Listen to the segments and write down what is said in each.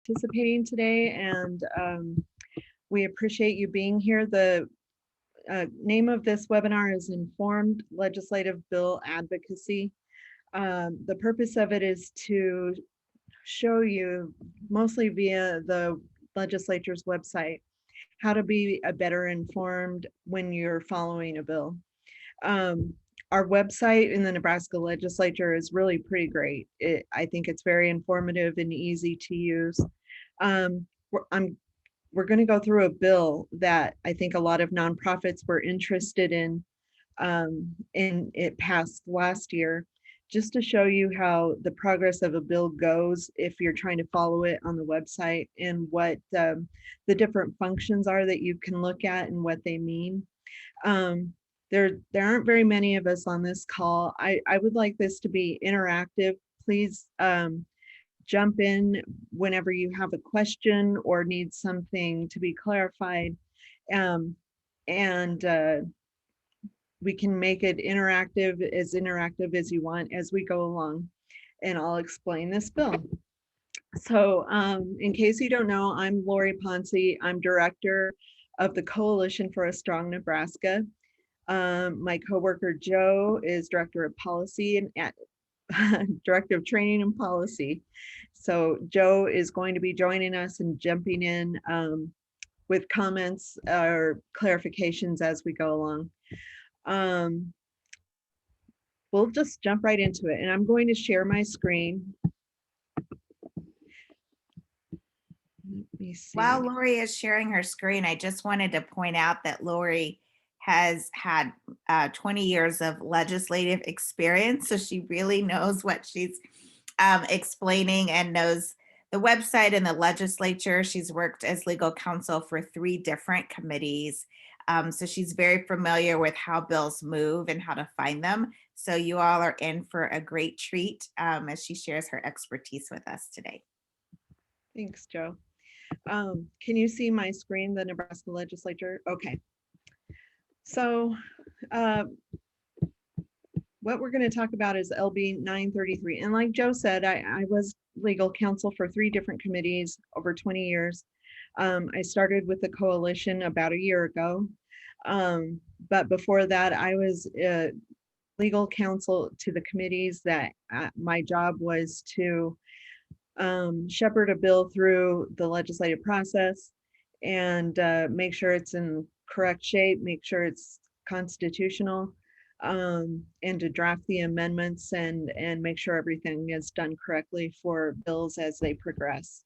participating today, and we appreciate you being here. The name of this webinar is Informed Legislative Bill Advocacy. The purpose of it is to show you, mostly via the legislature's website, how to be a better informed when you're following a bill. Our website in the Nebraska legislature is really pretty great. I think it's very informative and easy to use. Um, we're going to go through a bill that I think a lot of nonprofits were interested in, and it passed last year, just to show you how the progress of a bill goes if you're trying to follow it on the website, and what the different functions are that you can look at and what they mean. There aren't very many of us on this call. I would like this to be interactive. Please jump in whenever you have a question or need something to be clarified. And we can make it interactive as you want as we go along. And I'll explain this bill. So in case you don't know, I'm Lori Ponce. I'm director of the Coalition for a Strong Nebraska. My coworker Joe is director of policy and director of training and policy. So Joe is going to be joining us and jumping in with comments or clarifications as we go along. We'll just jump right into it, and I'm going to share my screen. Let me see. While Lori is sharing her screen, I just wanted to point out that Lori has had 20 years of legislative experience, so she really knows what she's explaining and knows the website and the legislature. She's worked as legal counsel for 3 different committees, so she's very familiar with how bills move and how to find them. So you all are in for a great treat as she shares her expertise with us today. Thanks, Joe. Can you see my screen, the Nebraska legislature? Okay. So what we're going to talk about is LB 933. And like Joe said, I was legal counsel for 3 different committees over 20 years. I started with the coalition about a year ago. But before that, I was legal counsel to the committees that my job was to shepherd a bill through the legislative process and make sure it's in correct shape, make sure it's constitutional, and to draft the amendments and make sure everything is done correctly for bills as they progress.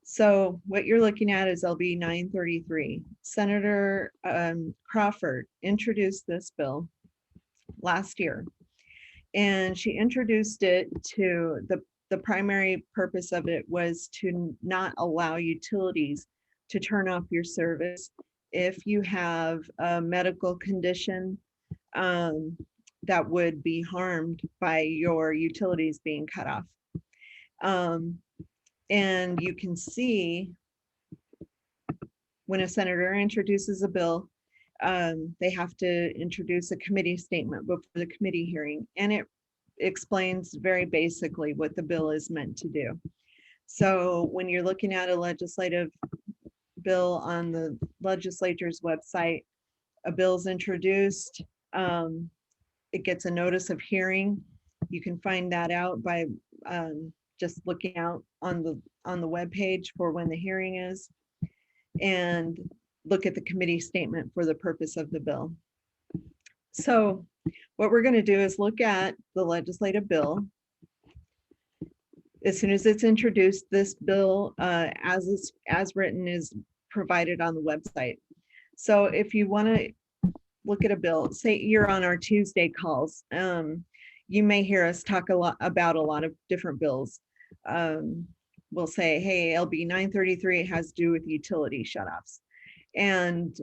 So what you're looking at is LB 933. Senator Crawford introduced this bill last year, and she introduced it to the primary purpose of it was to not allow utilities to turn off your service if you have a medical condition that would be harmed by your utilities being cut off. And you can see when a senator introduces a bill, they have to introduce a committee statement before the committee hearing, and it explains very basically what the bill is meant to do. So when you're looking at a legislative bill on the legislature's website, a bill's introduced, it gets a notice of hearing. You can find that out by just looking out on the web page for when the hearing is, and look at the committee statement for the purpose of the bill. So what we're going to do is look at the legislative bill. As soon as it's introduced, this bill as written is provided on the website. So if you want to look at a bill, say you're on our Tuesday calls, you may hear us talk about a lot of different bills. We'll say, hey, LB 933 has to do with utility shutoffs. And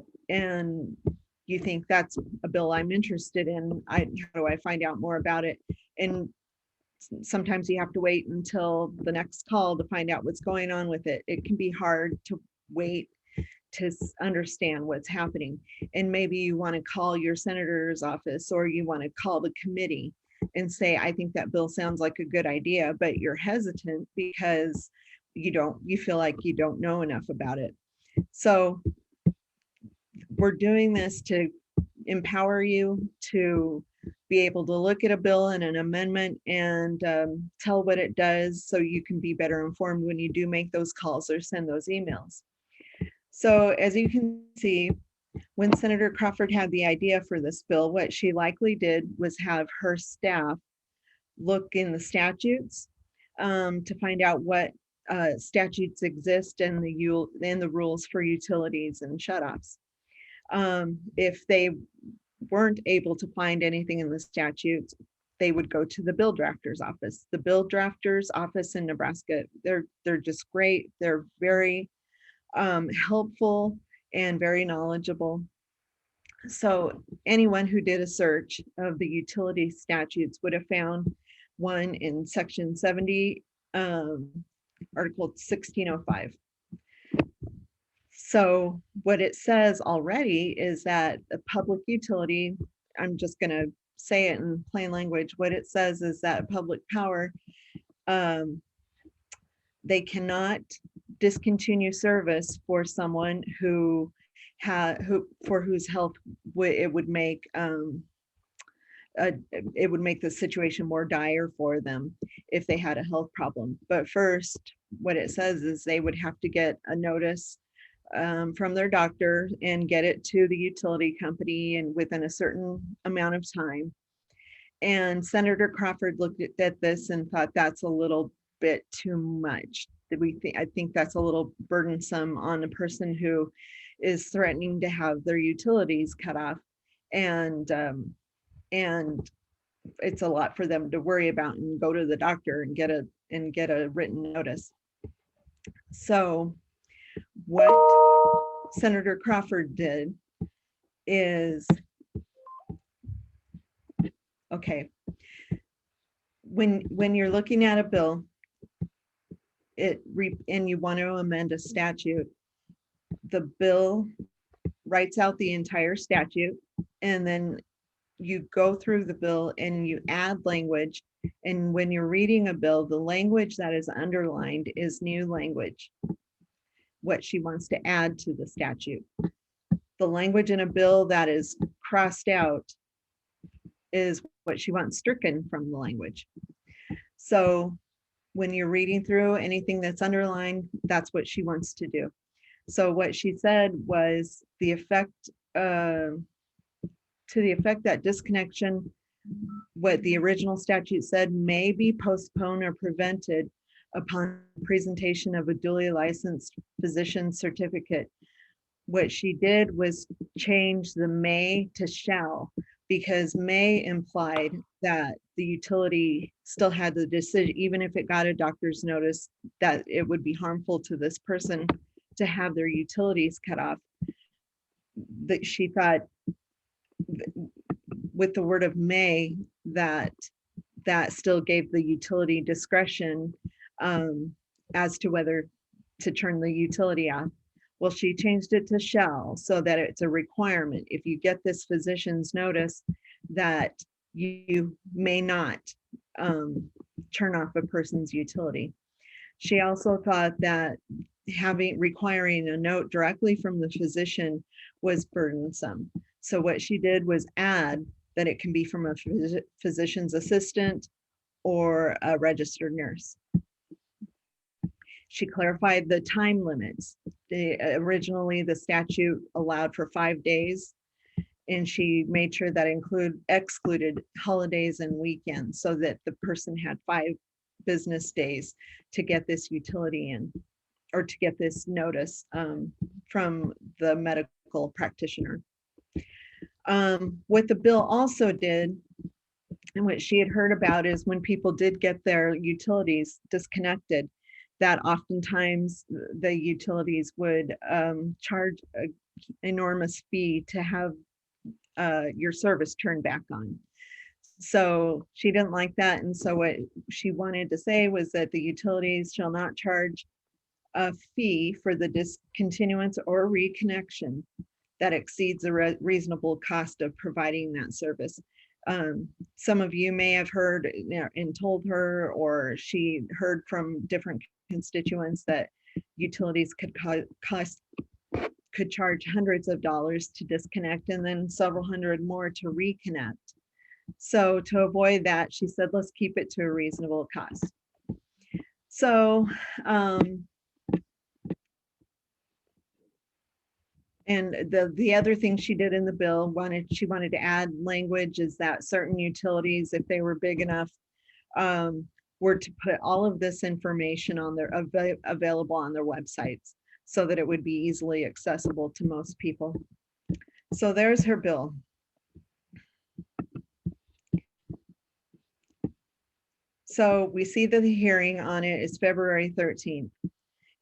you think that's a bill I'm interested in. How do I find out more about it? And sometimes you have to wait until the next call to find out what's going on with it. It can be hard to wait to understand what's happening. And maybe you want to call your senator's office, or you want to call the committee and say, I think that bill sounds like a good idea, but you're hesitant because you feel like you don't know enough about it. So we're doing this to empower you to be able to look at a bill and an amendment and tell what it does, so you can be better informed when you do make those calls or send those emails. So as you can see, when Senator Crawford had the idea for this bill, what she likely did was have her staff look in the statutes to find out what statutes exist and the rules for utilities and shutoffs. If they weren't able to find anything in the statutes, they would go to the bill drafter's office. The bill drafter's office in Nebraska, they're just great. They're very helpful and very knowledgeable. So anyone who did a search of the utility statutes would have found one in section 70, article 1605. So what it says already is that a public utility, I'm just going to say it in plain language, what it says is that public power, they cannot discontinue service for someone for whose health it would make the situation more dire for them if they had a health problem. But first, what it says is they would have to get a notice from their doctor and get it to the utility company and within a certain amount of time. And Senator Crawford looked at this and thought that's a little bit too much. I think that's a little burdensome on a person who is threatening to have their utilities cut off, and it's a lot for them to worry about and go to the doctor and get a written notice. So what Senator Crawford did is, okay, when you're looking at a bill and you want to amend a statute, the bill writes out the entire statute, and then you go through the bill and you add language. And when you're reading a bill, the language that is underlined is new language, what she wants to add to the statute. The language in a bill that is crossed out is what she wants stricken from the language. So when you're reading through anything that's underlined, that's what she wants to do. So what she said was to the effect that disconnection, what the original statute said, may be postponed or prevented upon presentation of a duly licensed physician's certificate. What she did was change the may to shall, because may implied that the utility still had the decision, even if it got a doctor's notice that it would be harmful to this person to have their utilities cut off. That she thought with the word of may, that still gave the utility discretion as to whether to turn the utility off. Well, she changed it to shall, so that it's a requirement. If you get this physician's notice, that you may not turn off a person's utility. She also thought that requiring a note directly from the physician was burdensome. So what she did was add that it can be from a physician's assistant or a registered nurse. She clarified the time limits. Originally, the statute allowed for 5 days, and she made sure that excluded holidays and weekends, so that the person had 5 business days to get this utility in, or to get this notice from the medical practitioner. What the bill also did, and what she had heard about, is when people did get their utilities disconnected, that oftentimes the utilities would charge an enormous fee to have your service turned back on. So she didn't like that. And so what she wanted to say was that the utilities shall not charge a fee for the discontinuance or reconnection that exceeds the reasonable cost of providing that service. Some of you may have heard and told her, or she heard from different constituents that utilities could charge hundreds of dollars to disconnect and then several hundred more to reconnect. So to avoid that, she said, let's keep it to a reasonable cost. So, and the other thing she did in the bill, she wanted to add language is that certain utilities, if they were big enough, were to put all of this information on their available on their websites so that it would be easily accessible to most people. So there's her bill. So we see that the hearing on it is February 13th.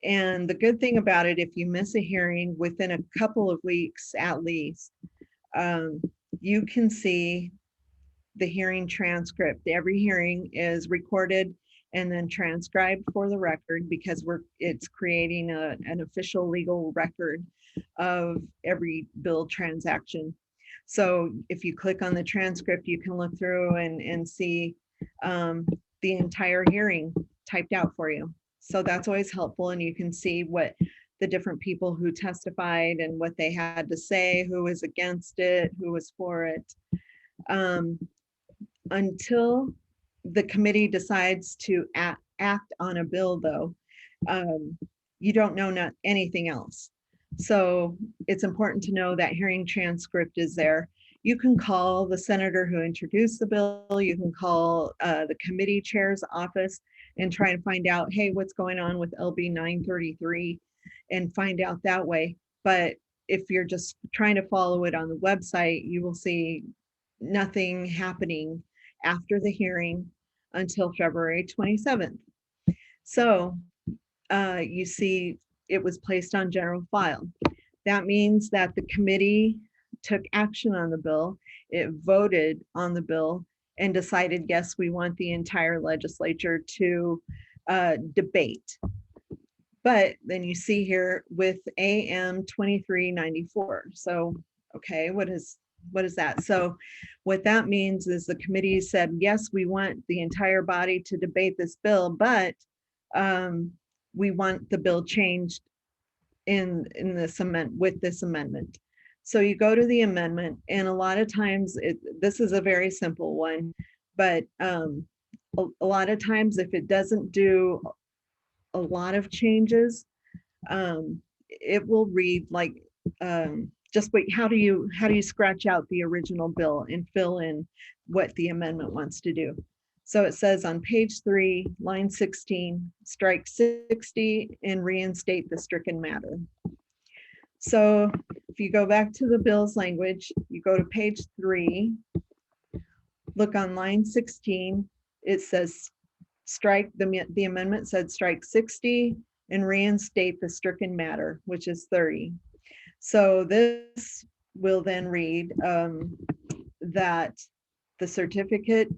And the good thing about it, if you miss a hearing within a couple of weeks at least, you can see the hearing transcript. Every hearing is recorded and then transcribed for the record because it's creating an official legal record of every bill transaction. So if you click on the transcript, you can look through and see the entire hearing typed out for you. So that's always helpful, and you can see what the different people who testified and what they had to say, who was against it, who was for it. Until the committee decides to act on a bill, though, you don't know anything else. So it's important to know that hearing transcript is there. You can call the senator who introduced the bill. You can call the committee chair's office and try to find out, hey, what's going on with LB 933, and find out that way. But if you're just trying to follow it on the website, you will see nothing happening after the hearing until February 27th. So you see it was placed on general file. That means that the committee took action on the bill. It voted on the bill and decided, yes, we want the entire legislature to debate. But then you see here with AM 2394. So, okay, what is that? So what that means is the committee said, yes, we want the entire body to debate this bill, but we want the bill changed in this with this amendment. So you go to the amendment, and a lot of times this is a very simple one, but a lot of times if it doesn't do a lot of changes, it will read like just wait, how do you scratch out the original bill and fill in what the amendment wants to do? So it says on page 3, line 16, strike 60 and reinstate the stricken matter. So if you go back to the bill's language, you go to page 3, look on line 16, it says strike, the amendment said strike 60 and reinstate the stricken matter, which is 30. So this will then read that the certificate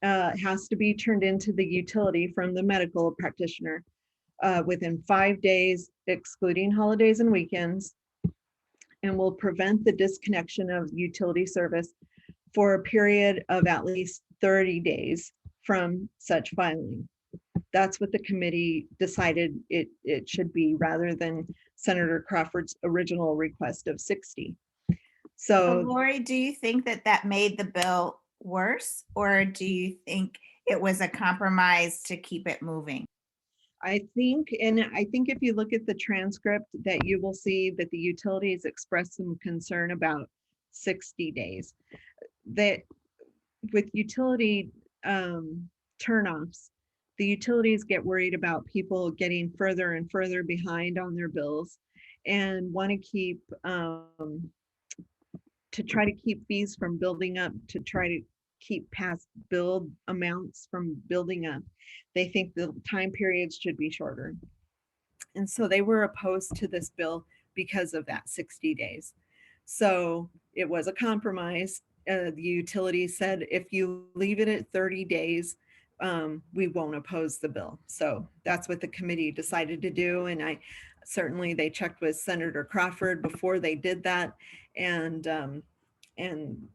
has to be turned into the utility from the medical practitioner within 5 days, excluding holidays and weekends, and will prevent the disconnection of utility service for a period of at least 30 days from such filing. That's what the committee decided it should be, rather than Senator Crawford's original request of 60. So Lori, do you think that made the bill worse, or do you think it was a compromise to keep it moving? I think if you look at the transcript, that you will see that the utilities expressed some concern about 60 days. That with utility turnoffs, the utilities get worried about people getting further and further behind on their bills and want to keep to try to keep fees from building up, to try to keep past bill amounts from building up. They think the time periods should be shorter. And so they were opposed to this bill because of that 60 days. So it was a compromise. The utility said, if you leave it at 30 days, we won't oppose the bill. So that's what the committee decided to do. And certainly they checked with Senator Crawford before they did that. And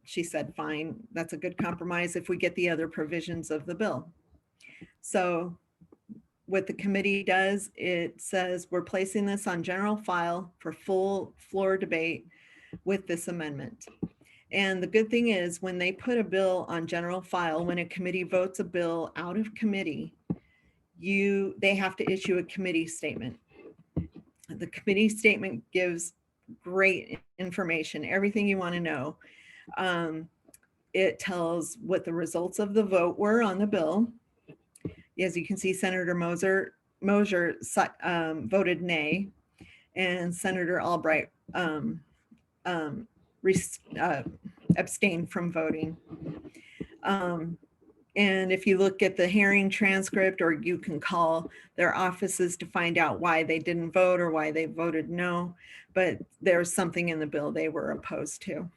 she said, fine, that's a good compromise if we get the other provisions of the bill. So what the committee does, it says we're placing this on general file for full floor debate with this amendment. And the good thing is when they put a bill on general file, when a committee votes a bill out of committee, they have to issue a committee statement. The committee statement gives great information, everything you want to know. It tells what the results of the vote were on the bill. As you can see, Senator Mosier voted nay, and Senator Albright abstained from voting. And if you look at the hearing transcript, or you can call their offices to find out why they didn't vote or why they voted no, but there's something in the bill they were opposed to.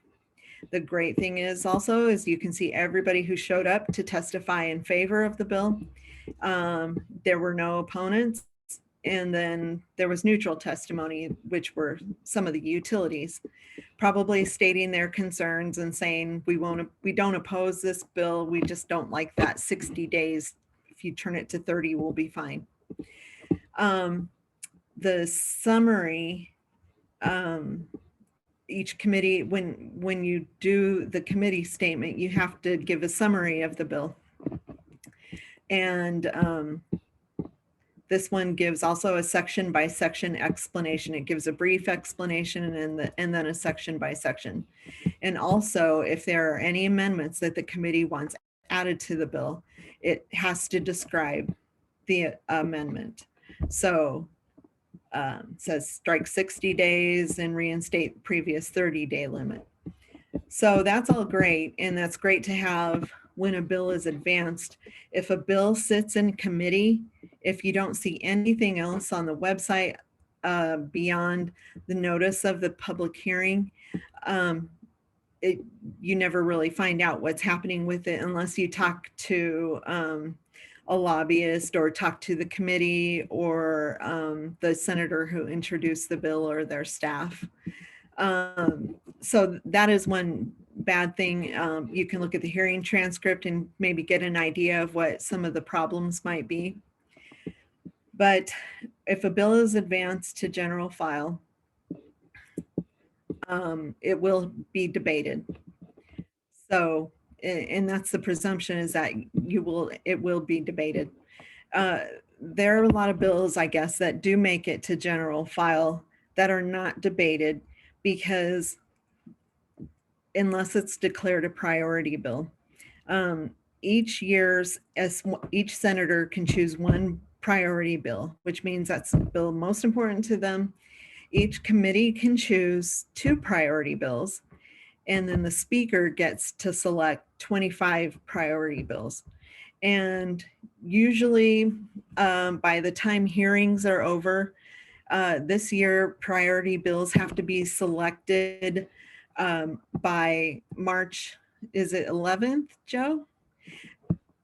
The great thing is also, is you can see everybody who showed up to testify in favor of the bill. There were no opponents. And then there was neutral testimony, which were some of the utilities, probably stating their concerns and saying, we don't oppose this bill. We just don't like that 60 days. If you turn it to 30, we'll be fine. The summary, each committee, when you do the committee statement, you have to give a summary of the bill. And this one gives also a section by section explanation. It gives a brief explanation and then a section by section. And also, if there are any amendments that the committee wants added to the bill, it has to describe the amendment. So it says strike 60 days and reinstate previous 30-day limit. So that's all great. And that's great to have when a bill is advanced. If a bill sits in committee, if you don't see anything else on the website beyond the notice of the public hearing, you never really find out what's happening with it unless you talk to a lobbyist or talk to the committee or the senator who introduced the bill or their staff. So that is one bad thing. You can look at the hearing transcript and maybe get an idea of what some of the problems might be. But if a bill is advanced to general file, it will be debated. So, and that's the presumption, is that it will be debated. There are a lot of bills, I guess, that do make it to general file that are not debated because unless it's declared a priority bill. Each senator can choose one priority bill, which means that's the bill most important to them. Each committee can choose 2 priority bills, and then the speaker gets to select 25 priority bills. And usually by the time hearings are over, this year priority bills have to be selected by March, is it 11th, Joe?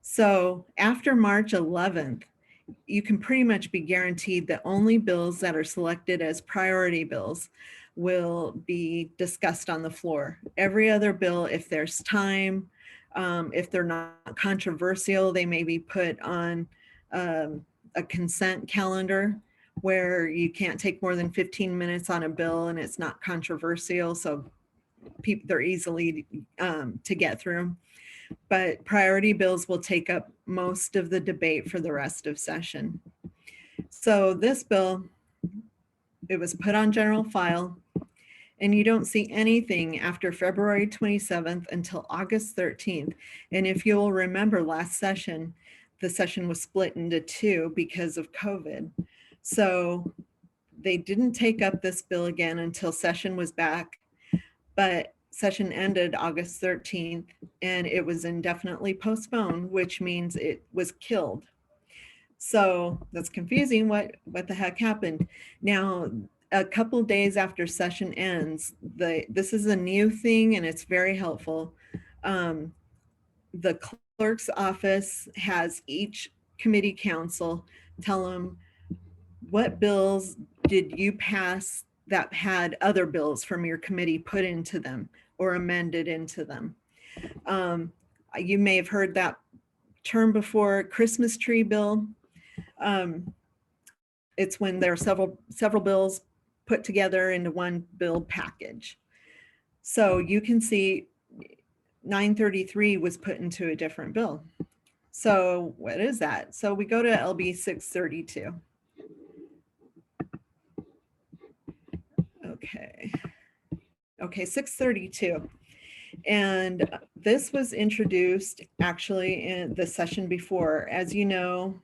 So after March 11th, you can pretty much be guaranteed that only bills that are selected as priority bills will be discussed on the floor. Every other bill, if there's time, if they're not controversial, they may be put on a consent calendar where you can't take more than 15 minutes on a bill and it's not controversial. So they're easily to get through. But priority bills will take up most of the debate for the rest of session. So this bill, it was put on general file, and you don't see anything after February 27th until August 13th. And if you'll remember last session, the session was split into 2 because of COVID. So they didn't take up this bill again until session was back, but session ended August 13th and it was indefinitely postponed, which means it was killed. So that's confusing. What the heck happened? Now, a couple days after session ends, this is a new thing and it's very helpful. The clerk's office has each committee council tell them, what bills did you pass that had other bills from your committee put into them or amended into them? You may have heard that term before, Christmas tree bill. It's when there are several bills put together into one bill package. So you can see 933 was put into a different bill. So what is that? So we go to LB 632. Okay, 632. And this was introduced actually in the session before. As you know,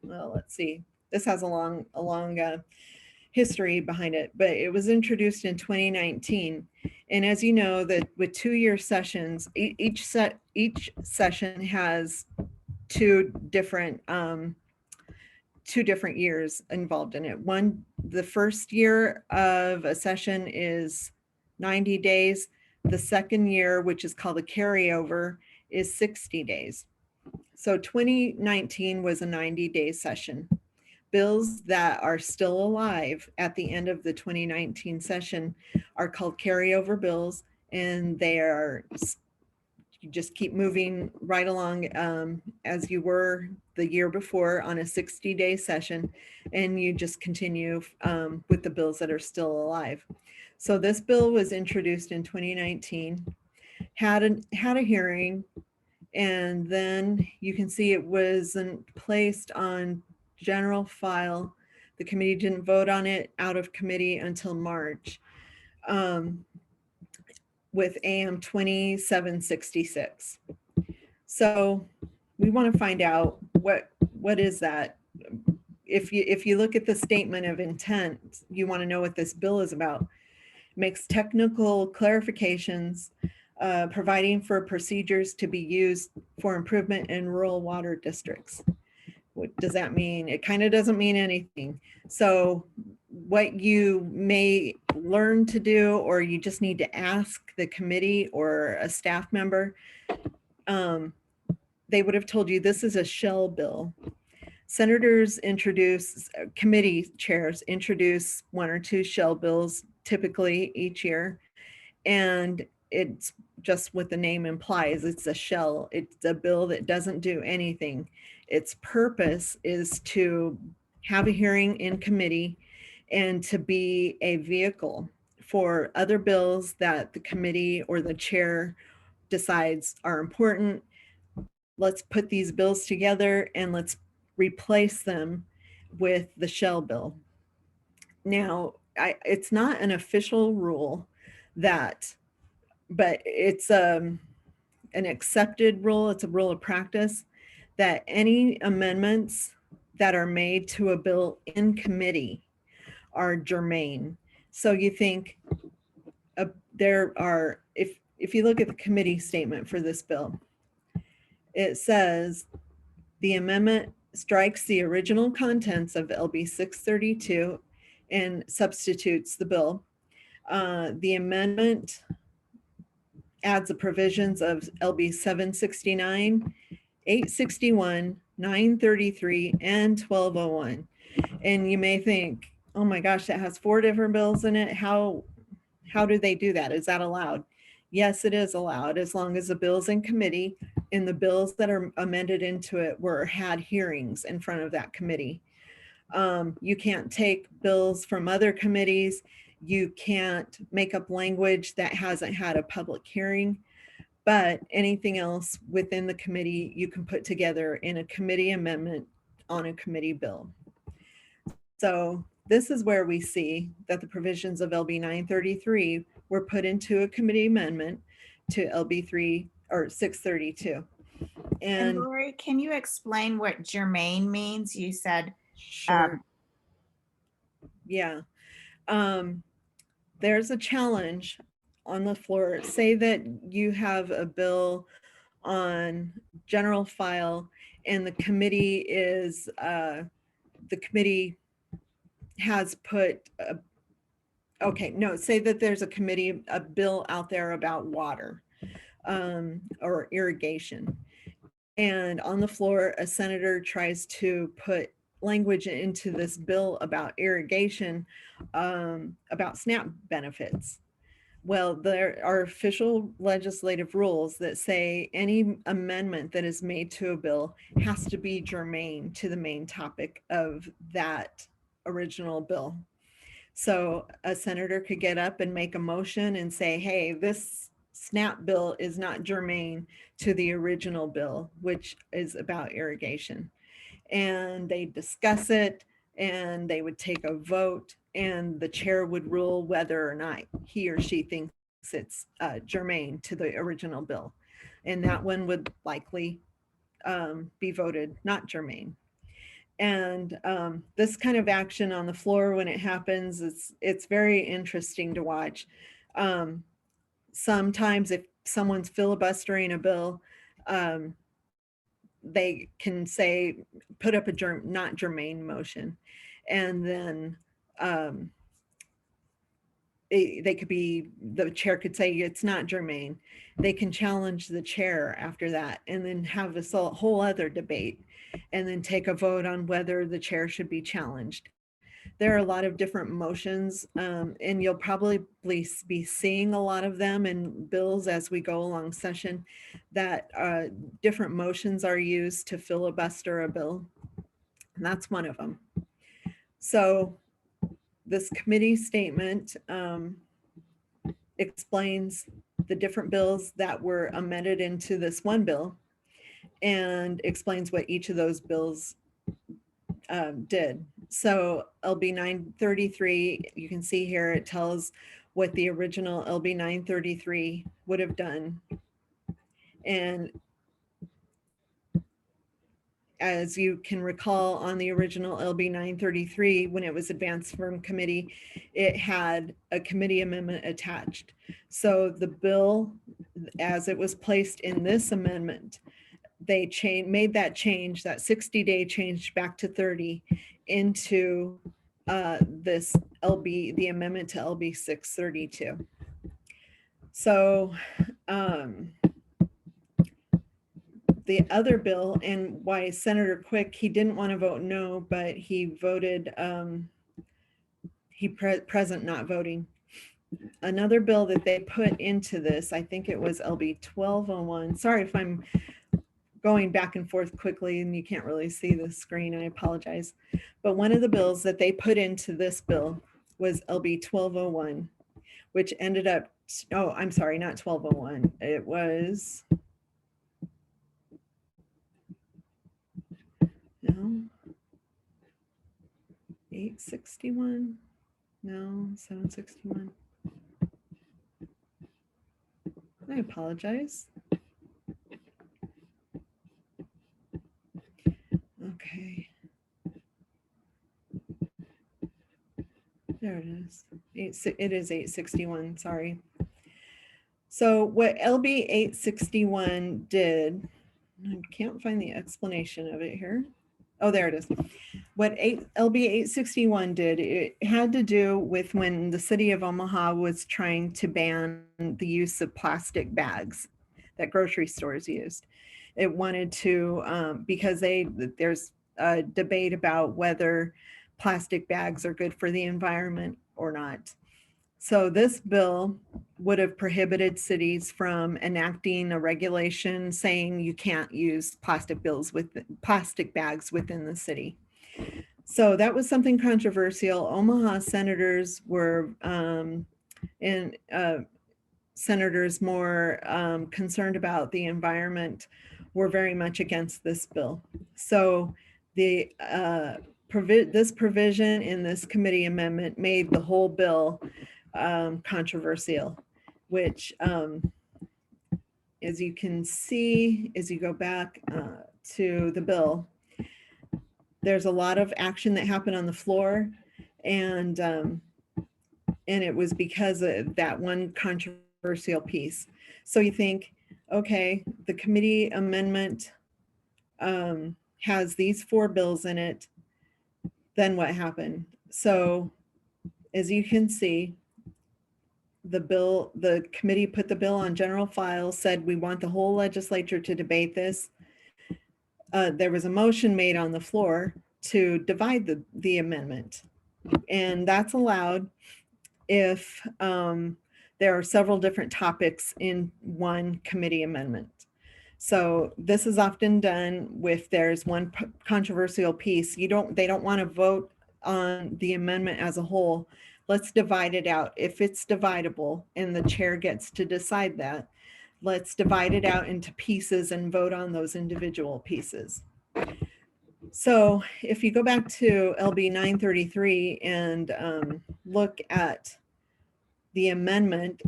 well, let's see, this has a long history behind it, but it was introduced in 2019. And as you know, that with 2-year sessions, each session has two different years involved in it. The first year of a session is 90 days. The second year, which is called a carryover, is 60 days. So 2019 was a 90-day session. Bills that are still alive at the end of the 2019 session are called carryover bills, and they are, you just keep moving right along as you were the year before on a 60-day session, and you just continue with the bills that are still alive. So this bill was introduced in 2019, had a hearing, and then you can see it wasn't placed on general file. The committee didn't vote on it out of committee until March with AM 2766. So we want to find out what is that. If you look at the statement of intent, you want to know what this bill is about. It makes technical clarifications, providing for procedures to be used for improvement in rural water districts. What does that mean? It kind of doesn't mean anything. So what you may learn to do, or you just need to ask the committee or a staff member, they would have told you this is a shell bill. Senators introduce, committee chairs introduce 1 or 2 shell bills typically each year. And it's just what the name implies, it's a shell. It's a bill that doesn't do anything. Its purpose is to have a hearing in committee and to be a vehicle for other bills that the committee or the chair decides are important. Let's put these bills together and let's replace them with the shell bill. Now, it's not an official rule that, but it's an accepted rule. It's a rule of practice that any amendments that are made to a bill in committee are germane. So you think there are, if you look at the committee statement for this bill, it says the amendment strikes the original contents of LB 632 and substitutes the bill. The amendment adds the provisions of LB 769, 861, 933, and 1201. And you may think, oh my gosh, that has 4 different bills in it. How do they do that? Is that allowed? Yes, it is allowed, as long as the bill's in committee and the bills that are amended into it had hearings in front of that committee. You can't take bills from other committees. You can't make up language that hasn't had a public hearing, but anything else within the committee you can put together in a committee amendment on a committee bill. So this is where we see that the provisions of LB 933 were put into a committee amendment to LB 3 or 632. And Lori, can you explain what germane means? You said, sure. Yeah. There's a challenge on the floor. Say that you have a bill on general file and the committee is, the committee has put, say that there's a bill out there about water or irrigation. And on the floor, a senator tries to put language into this bill about irrigation, about SNAP benefits. Well, there are official legislative rules that say any amendment that is made to a bill has to be germane to the main topic of that original bill. So a senator could get up and make a motion and say, hey, this SNAP bill is not germane to the original bill, which is about irrigation. And they discuss it and they would take a vote and the chair would rule whether or not he or she thinks it's germane to the original bill. And that one would likely be voted not germane. And this kind of action on the floor when it happens, it's very interesting to watch. Sometimes if someone's filibustering a bill, they can say, put up a not germane motion. And then they could be, the chair could say it's not germane. They can challenge the chair after that and then have this whole other debate and then take a vote on whether the chair should be challenged. There are a lot of different motions, and you'll probably be seeing a lot of them in bills as we go along session, that different motions are used to filibuster a bill. And that's one of them. So this committee statement explains the different bills that were amended into this one bill and explains what each of those bills did. So LB 933, you can see here, it tells what the original LB 933 would have done. And as you can recall, on the original LB 933, when it was advanced from committee, it had a committee amendment attached. So the bill, as it was placed in this amendment, they made that change, that 60-day change back to 30 into this LB, the amendment to LB 632. So the other bill, and why Senator Quick, he didn't want to vote no, but he voted, present not voting. Another bill that they put into this, I think it was LB 1201. Sorry if I'm going back and forth quickly and you can't really see the screen, I apologize. But one of the bills that they put into this bill was LB 1201, which ended up, oh, I'm sorry, not 1201. It was, no, 861, no, 761. I apologize. Okay. There it is. It is 861, sorry. So what LB 861 did, I can't find the explanation of it here. Oh, there it is. What LB 861 did, it had to do with when the city of Omaha was trying to ban the use of plastic bags that grocery stores used. It wanted to, because there's a debate about whether plastic bags are good for the environment or not. So this bill would have prohibited cities from enacting a regulation saying you can't use plastic bags within the city. So that was something controversial. Omaha senators were, senators more concerned about the environment were very much against this bill. So the this provision in this committee amendment made the whole bill controversial, which as you can see, as you go back to the bill, there's a lot of action that happened on the floor, and it was because of that one controversial piece. So you think, okay, the committee amendment has these 4 bills in it, then what happened? So as you can see, the committee put the bill on general files, said we want the whole legislature to debate this. There was a motion made on the floor to divide the amendment, and that's allowed if there are several different topics in one committee amendment. So this is often done with there's one controversial piece. They don't want to vote on the amendment as a whole. Let's divide it out. If it's dividable and the chair gets to decide that, let's divide it out into pieces and vote on those individual pieces. So if you go back to LB 933 and look at the amendment,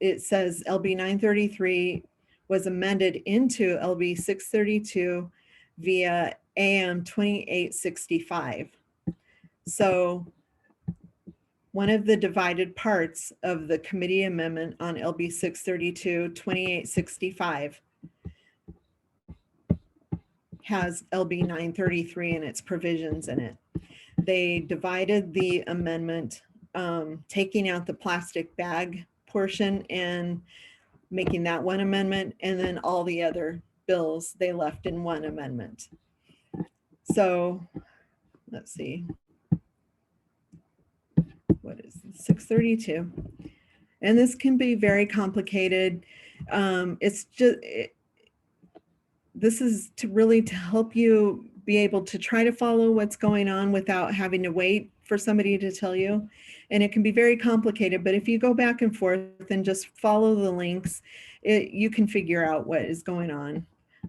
it says LB 933 was amended into LB 632 via AM 2865. So one of the divided parts of the committee amendment on LB 632 2865 has LB 933 and its provisions in it. They divided the amendment, taking out the plastic bag portion and making that one amendment, and then all the other bills they left in one amendment. So let's see. What is this? 632? And this can be very complicated. It's just, this is to really to help you be able to try to follow what's going on without having to wait for somebody to tell you. And it can be very complicated, but if you go back and forth and just follow the links, you can figure out what is going on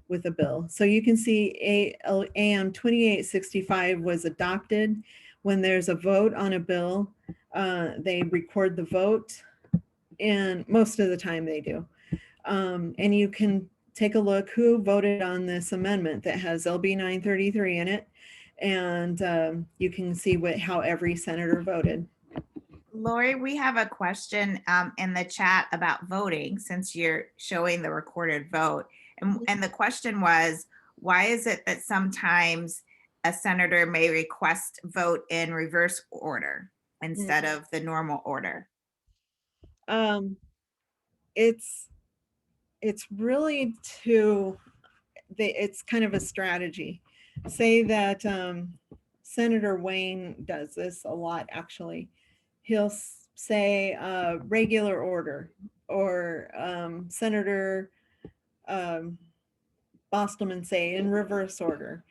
with a bill. So you can see AM 2865 was adopted. When there's a vote on a bill, they record the vote, and most of the time they do. And you can take a look who voted on this amendment that has LB 933 in it, and you can see how every senator voted. Lori, we have a question in the chat about voting, since you're showing the recorded vote. And the question was, why is it that sometimes a senator may request vote in reverse order instead of the normal order? It's really it's kind of a strategy. Say that Senator Wayne does this a lot, actually. He'll say regular order, or Senator Bostelman say in reverse order,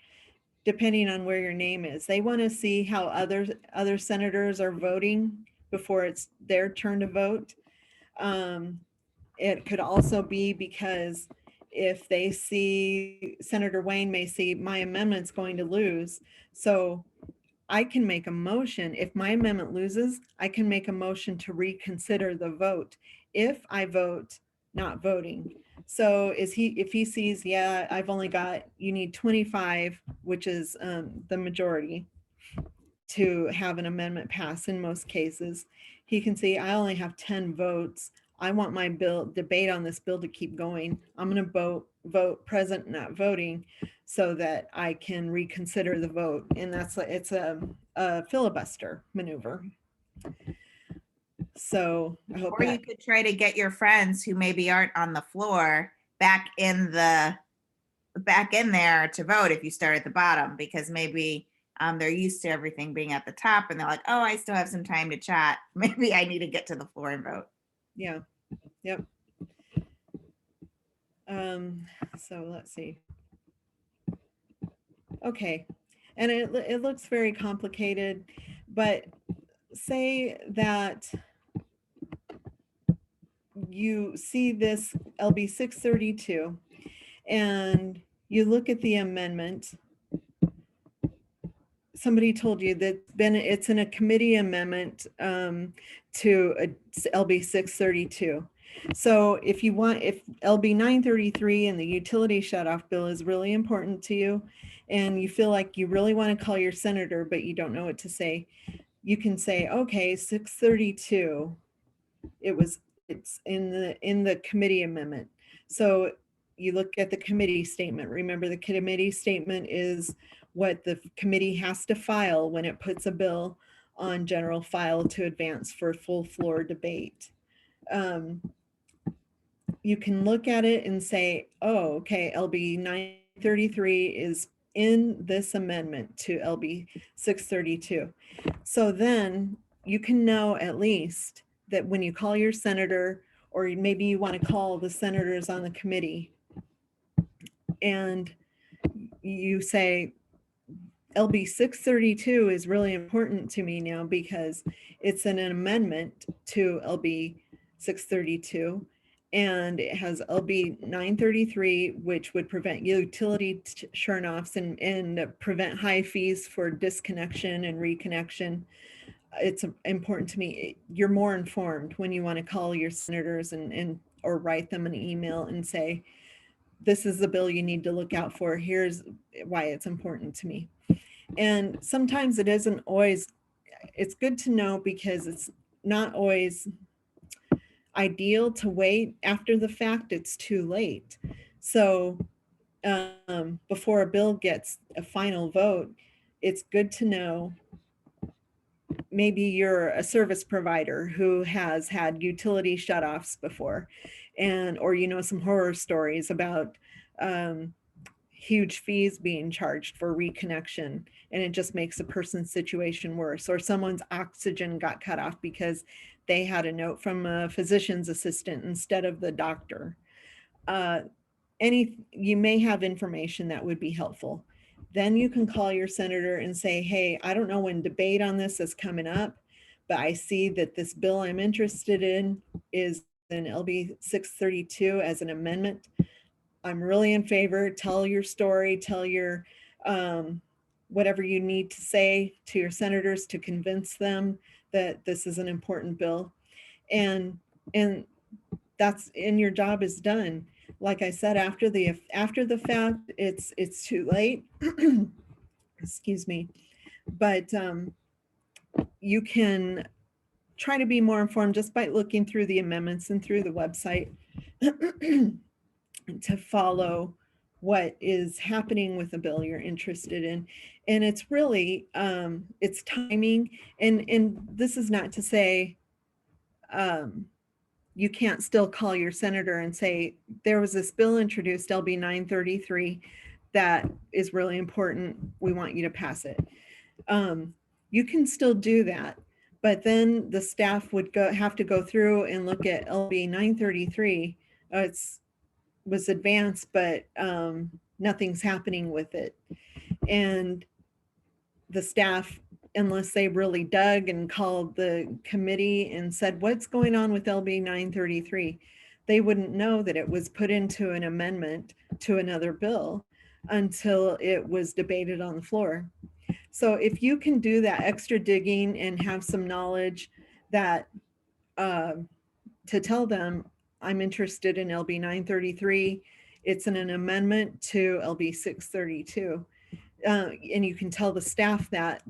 depending on where your name is. They want to see how other senators are voting before it's their turn to vote. It could also be because if they see Senator Wayne may see my amendment's going to lose, so I can make a motion. If my amendment loses, I can make a motion to reconsider the vote if I vote not voting. So if he sees, yeah, I've only got, you need 25, which is the majority to have an amendment pass in most cases, he can say, I only have 10 votes. I want my debate on this bill to keep going. I'm going to vote present, not voting, so that I can reconsider the vote. And it's a filibuster maneuver. So I hope. Or you could try to get your friends who maybe aren't on the floor back in there to vote if you start at the bottom, because maybe they're used to everything being at the top and they're like, oh, I still have some time to chat. Maybe I need to get to the floor and vote. Yeah. Yep. So let's see. Okay. And it looks very complicated, but say that you see this LB 632 and you look at the amendment. Somebody told you that it's in a committee amendment to LB 632. So if LB 933 and the utility shutoff bill is really important to you, and you feel like you really want to call your senator, but you don't know what to say, you can say, okay, 632, it's in the committee amendment. So you look at the committee statement. Remember, the committee statement is what the committee has to file when it puts a bill on general file to advance for full floor debate. You can look at it and say, oh, okay, LB 933 is in this amendment to LB 632. So then you can know at least that when you call your senator, or maybe you want to call the senators on the committee, and you say, LB 632 is really important to me now because it's an amendment to LB 632. And it has LB 933, which would prevent utility turn-offs and prevent high fees for disconnection and reconnection. It's important to me. You're more informed when you want to call your senators and or write them an email and say, this is the bill you need to look out for. Here's why it's important to me. And sometimes it isn't always, it's good to know because it's not always ideal to wait after the fact. It's too late. So before a bill gets a final vote, it's good to know. Maybe you're a service provider who has had utility shutoffs before, and or you know some horror stories about huge fees being charged for reconnection, and it just makes a person's situation worse, or someone's oxygen got cut off because they had a note from a physician's assistant instead of the doctor. You may have information that would be helpful. Then you can call your senator and say, hey, I don't know when debate on this is coming up, but I see that this bill I'm interested in is an LB 632 as an amendment. I'm really in favor. Tell your story, tell your whatever you need to say to your senators to convince them that this is an important bill. And that's, and your job is done. Like I said, after the fact, it's too late. Excuse me. But you can try to be more informed just by looking through the amendments and through the website to follow what is happening with the bill you're interested in. And it's really, it's timing. And this is not to say you can't still call your senator and say, there was this bill introduced, LB 933, that is really important. We want you to pass it. You can still do that, but then the staff would have to go through and look at LB 933. Was advanced, but nothing's happening with it. And the staff, unless they really dug and called the committee and said, what's going on with LB 933? They wouldn't know that it was put into an amendment to another bill until it was debated on the floor. So if you can do that extra digging and have some knowledge that to tell them, I'm interested in LB 933. It's an amendment to LB 632. And you can tell the staff that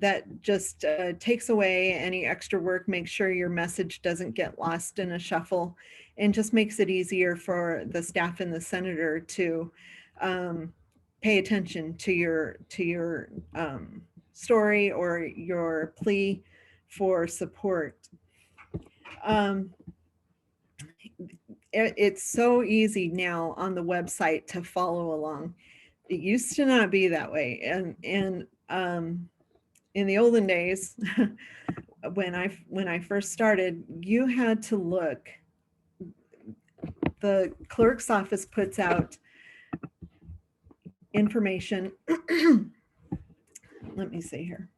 just takes away any extra work, makes sure your message doesn't get lost in a shuffle, and just makes it easier for the staff and the senator to pay attention to your story or your plea for support. It's so easy now on the website to follow along. It used to not be that way. And in the olden days, when I first started, you had to look. The clerk's office puts out information. Let me see here.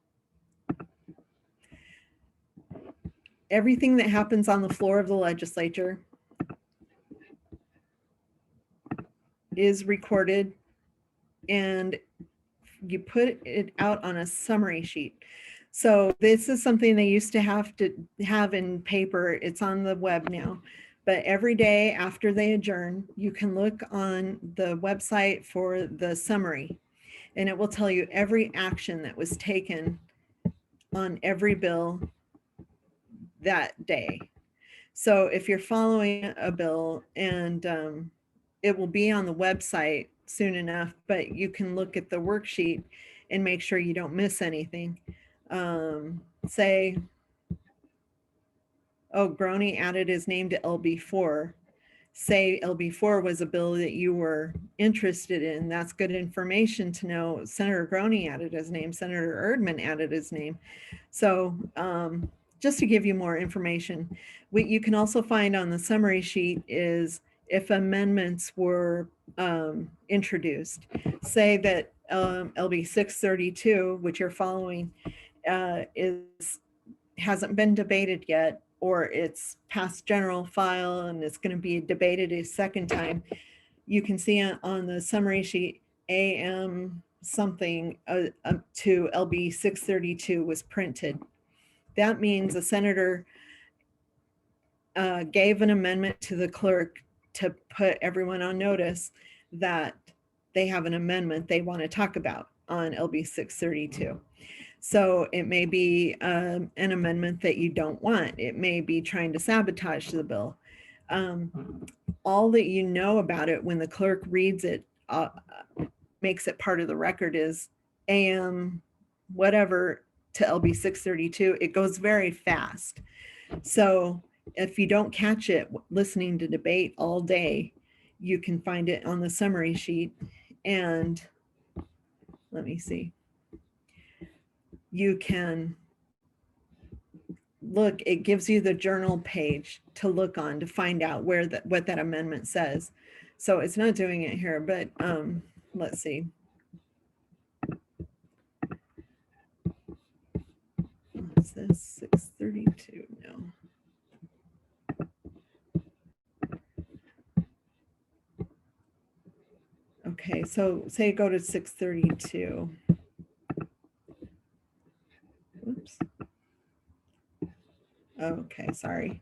Everything that happens on the floor of the legislature is recorded, and you put it out on a summary sheet. So this is something they used to have in paper. It's on the web now. But every day after they adjourn, you can look on the website for the summary, and it will tell you every action that was taken on every bill that day. So if you're following a bill, and it will be on the website soon enough, but you can look at the worksheet and make sure you don't miss anything. Say, oh, Groney added his name to LB4. Say LB4 was a bill that you were interested in. That's good information to know. Senator Groney added his name. Senator Erdman added his name. So just to give you more information, what you can also find on the summary sheet is if amendments were introduced. Say that LB 632, which you're following, hasn't been debated yet, or it's past general file and it's going to be debated a second time. You can see on the summary sheet, AM something to LB 632 was printed. That means a senator gave an amendment to the clerk to put everyone on notice that they have an amendment they want to talk about on LB 632. So it may be an amendment that you don't want. It may be trying to sabotage the bill. All that you know about it when the clerk reads it, makes it part of the record, is AM whatever to LB 632. It goes very fast. So if you don't catch it listening to debate all day, you can find it on the summary sheet. And let me see. You can look, it gives you the journal page to look on to find out where what that amendment says. So it's not doing it here, but let's see. What's this? 632? No. Okay, so say go to 632. Oops. Okay, sorry.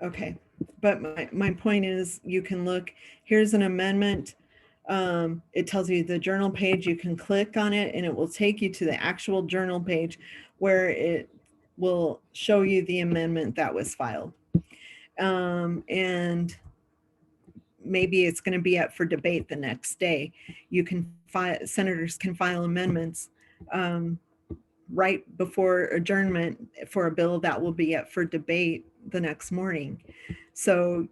Okay, but my point is, you can look, here's an amendment. It tells you the journal page, you can click on it and it will take you to the actual journal page where it will show you the amendment that was filed. And maybe it's going to be up for debate the next day. You can senators can file amendments right before adjournment for a bill that will be up for debate the next morning. So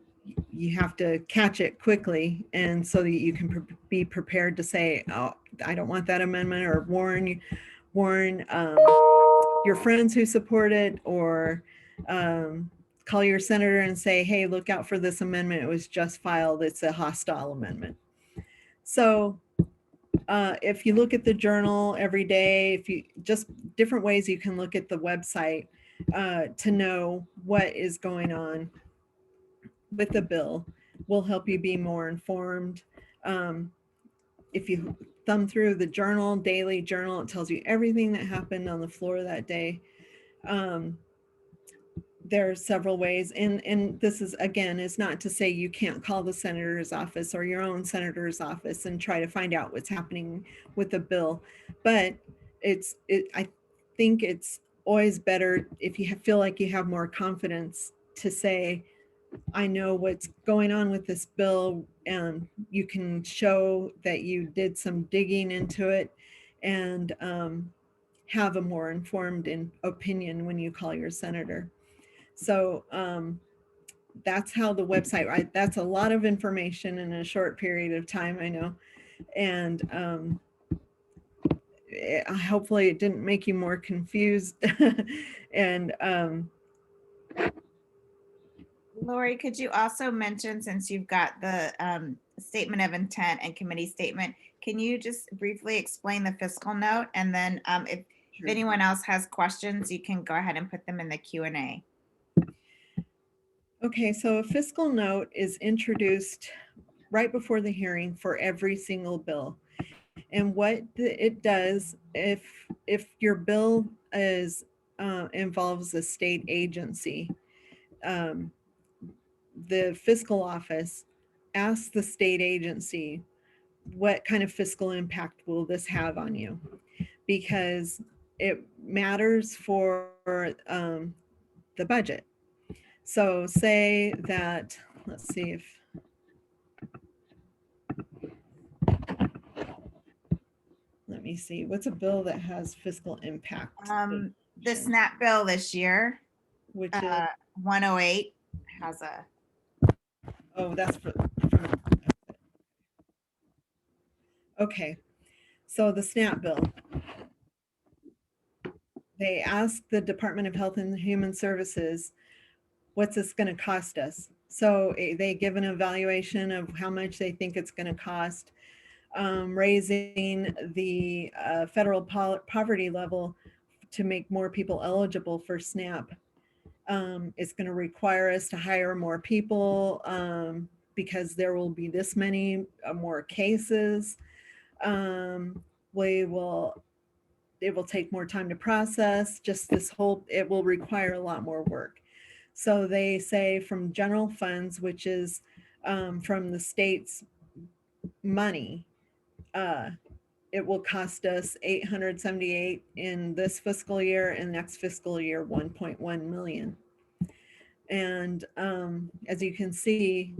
you have to catch it quickly, and so that you can be prepared to say, oh, I don't want that amendment, or warn your friends who support it, or call your senator and say, hey, look out for this amendment. It was just filed. It's a hostile amendment. So if you look at the journal every day, if you just different ways you can look at the website to know what is going on with the bill, will help you be more informed. If you thumb through the journal, daily journal, it tells you everything that happened on the floor that day. There are several ways, and this is, again, is not to say you can't call the senator's office or your own senator's office and try to find out what's happening with the bill, but I think it's always better if you feel like you have more confidence to say, I know what's going on with this bill, and you can show that you did some digging into it, and have a more informed opinion when you call your senator. So that's how the website, right? That's a lot of information in a short period of time, I know. And hopefully it didn't make you more confused. And Lori, could you also mention, since you've got the statement of intent and committee statement, can you just briefly explain the fiscal note? And then if anyone else has questions, you can go ahead and put them in the Q&A. Okay, so a fiscal note is introduced right before the hearing for every single bill. And what it does, if your bill is involves a state agency, the fiscal office asks the state agency, what kind of fiscal impact will this have on you? Because it matters for the budget. So say that, let's see if, let me see, what's a bill that has fiscal impact? The SNAP bill this year, which is 108 has a. Oh, that's for okay. So the SNAP bill. They asked the Department of Health and Human Services, what's this going to cost us? So they give an evaluation of how much they think it's going to cost. Raising the federal poverty level to make more people eligible for SNAP. It's going to require us to hire more people because there will be this many more cases. We will, it will take more time to process. Just this whole, it will require a lot more work. So they say from general funds, which is from the state's money, it will cost us 878 in this fiscal year, and next fiscal year 1.1 million. And as you can see,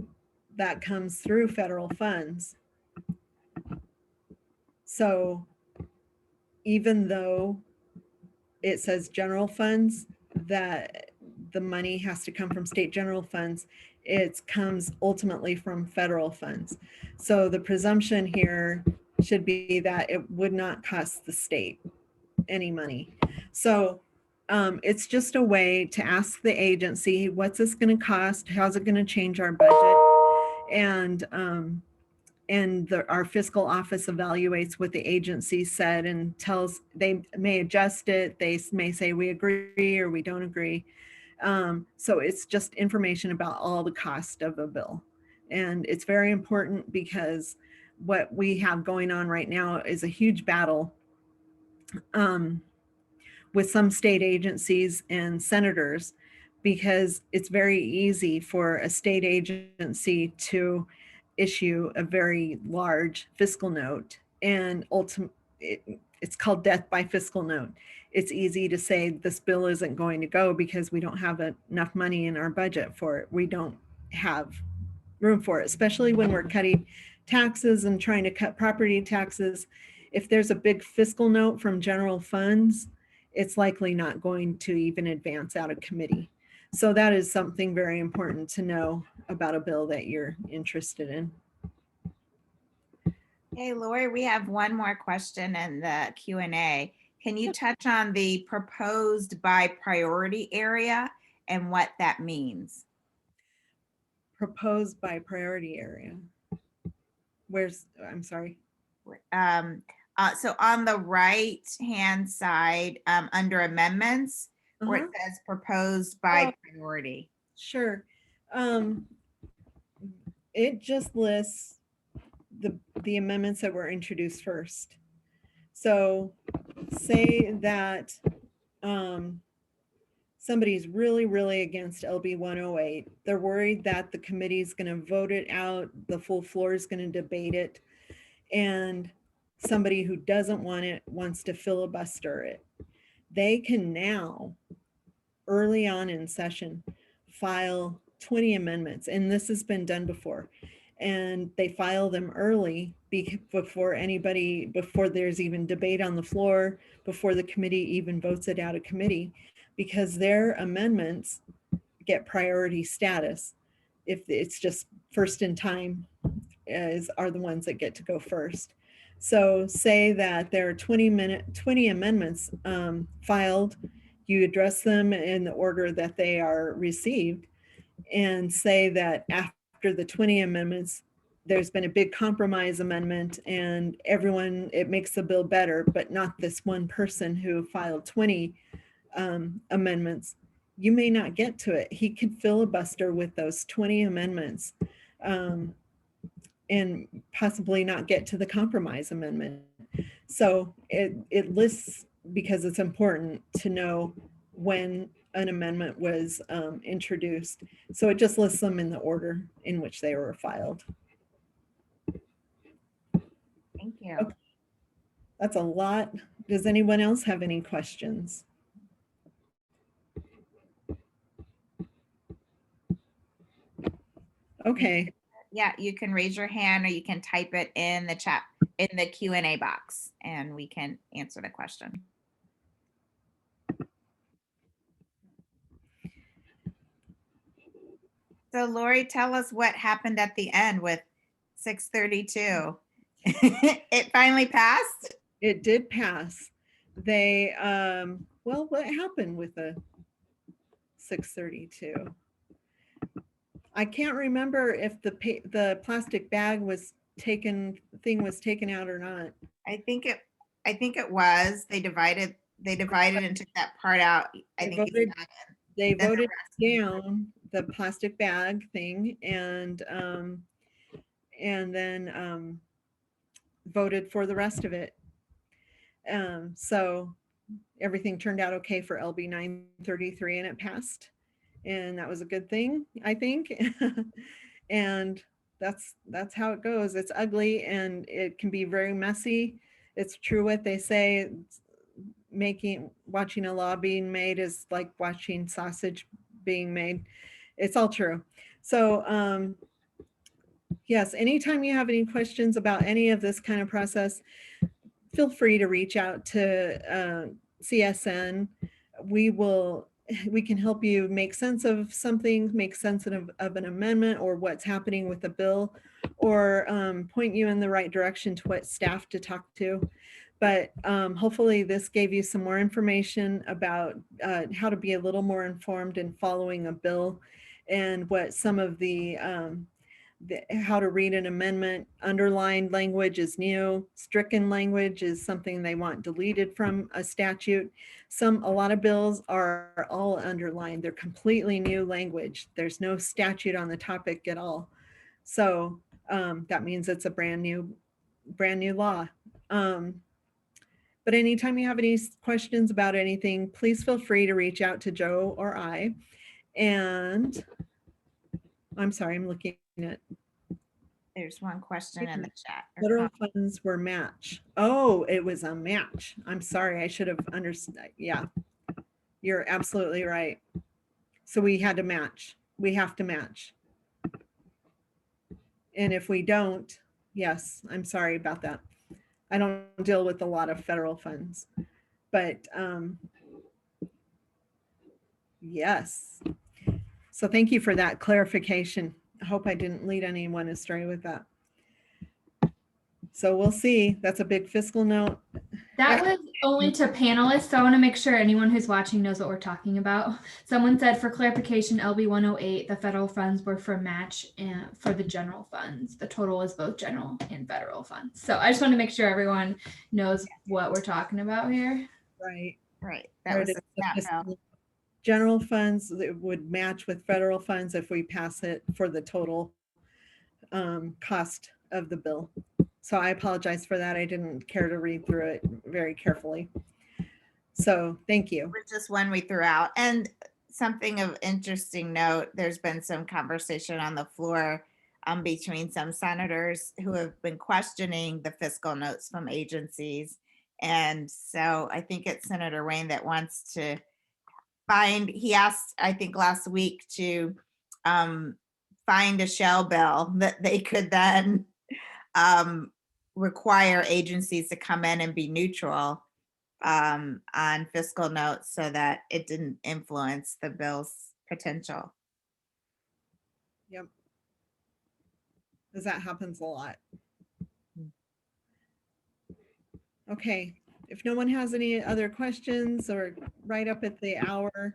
that comes through federal funds. So even though it says general funds, that the money has to come from state general funds, it comes ultimately from federal funds. So the presumption here should be that it would not cost the state any money. So it's just a way to ask the agency, what's this going to cost? How's it going to change our budget? And our fiscal office evaluates what the agency said and tells, they may adjust it. They may say we agree or we don't agree. So it's just information about all the cost of a bill. And it's very important because what we have going on right now is a huge battle with some state agencies and senators, because it's very easy for a state agency to issue a very large fiscal note, and it's called death by fiscal note. It's easy to say this bill isn't going to go because we don't have enough money in our budget for it. We don't have room for it, especially when we're cutting taxes and trying to cut property taxes. If there's a big fiscal note from general funds, it's likely not going to even advance out of committee. So that is something very important to know about a bill that you're interested in. Hey, Lori, we have one more question in the Q&A. Can you touch on the proposed by priority area and what that means? Proposed by priority area. Where's, I'm sorry. So on the right-hand side, under amendments, where it says proposed by priority. Sure. It just lists the amendments that were introduced first. So say that somebody's really, really against LB 108. They're worried that the committee is going to vote it out, the full floor is going to debate it, and somebody who doesn't want it wants to filibuster it. They can now, early on in session, file 20 amendments, and this has been done before. And they file them early before there's even debate on the floor, before the committee even votes it out of committee, because their amendments get priority status. If it's just first in time are the ones that get to go first. So say that there are 20 amendments filed, you address them in the order that they are received, and say that after the 20 amendments, there's been a big compromise amendment and it makes the bill better, but not this one person who filed 20 amendments. You may not get to it. He could filibuster with those 20 amendments and possibly not get to the compromise amendment. So it lists, because it's important to know when an amendment was introduced. So it just lists them in the order in which they were filed. Thank you. Okay. That's a lot. Does anyone else have any questions? Okay. Yeah, you can raise your hand or you can type it in the chat, in the Q&A box, and we can answer the question. So Lori, tell us what happened at the end with 632. It finally passed? It did pass. They, well, what happened with the 632? I can't remember if the plastic bag thing was taken out or not. I think it, I think it was, they divided and took that part out. I They think you voted, said. they Then the voted rest. down the plastic bag thing and then voted for the rest of it. So everything turned out okay for LB 933 and it passed. And that was a good thing, I think. And that's how it goes. It's ugly and it can be very messy. It's true what they say. Watching a law being made is like watching sausage being made. It's all true. So yes, anytime you have any questions about any of this kind of process, feel free to reach out to CSN. We can help you make sense of something, make sense of an amendment or what's happening with the bill, or point you in the right direction to what staff to talk to. But hopefully this gave you some more information about how to be a little more informed in following a bill and what some of how to read an amendment. Underlined language is new. Stricken language is something they want deleted from a statute. A lot of bills are all underlined. They're completely new language. There's no statute on the topic at all. So that means it's a brand new law. But anytime you have any questions about anything, please feel free to reach out to Joe or I. And I'm sorry, I'm looking at There's one question in the chat. federal funds were match. Oh, it was a match. I'm sorry, I should have understood. Yeah, you're absolutely right. So we had to match. We have to match. And if we don't, yes, I'm sorry about that. I don't deal with a lot of federal funds, but yes. So thank you for that clarification. I hope I didn't lead anyone astray with that. So we'll see. That's a big fiscal note. That was only to panelists, so I want to make sure anyone who's watching knows what we're talking about. Someone said, for clarification, LB 108, the federal funds were for match and for the general funds. The total is both general and federal funds. So I just want to make sure everyone knows what we're talking about here. Right. Right. That was a snap bill. General funds that would match with federal funds if we pass it for the total cost of the bill. So I apologize for that. I didn't care to read through it very carefully. So thank you. Was just one we threw out. And something of interesting note, there's been some conversation on the floor between some senators who have been questioning the fiscal notes from agencies. And so I think it's Senator Wayne that wants to he asked, I think last week, to find a shell bill that they could then require agencies to come in and be neutral on fiscal notes so that it didn't influence the bill's potential. Yep. Because that happens a lot. Okay. If no one has any other questions or right up at the hour,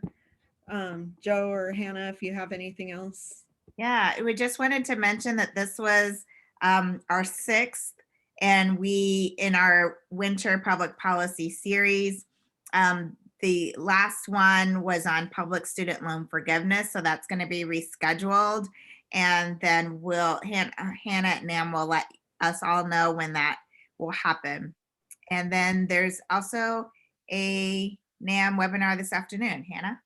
Joe or Hannah, if you have anything else. Yeah, we just wanted to mention that this was our sixth, and we, in our winter public policy series, the last one was on public student loan forgiveness, so that's going to be rescheduled, and then Hannah and Nam will let us all know when that will happen. And then there's also a NAM webinar this afternoon. Hannah?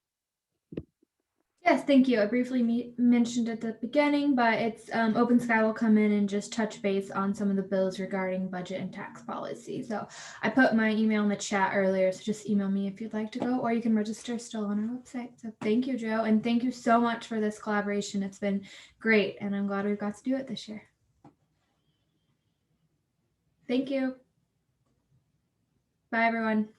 Yes, thank you. I briefly mentioned at the beginning, but it's Open Sky will come in and just touch base on some of the bills regarding budget and tax policy. So I put my email in the chat earlier, so just email me if you'd like to go, or you can register still on our website. So thank you, Joe, and thank you so much for this collaboration. It's been great, and I'm glad we got to do it this year. Thank you. Bye, everyone.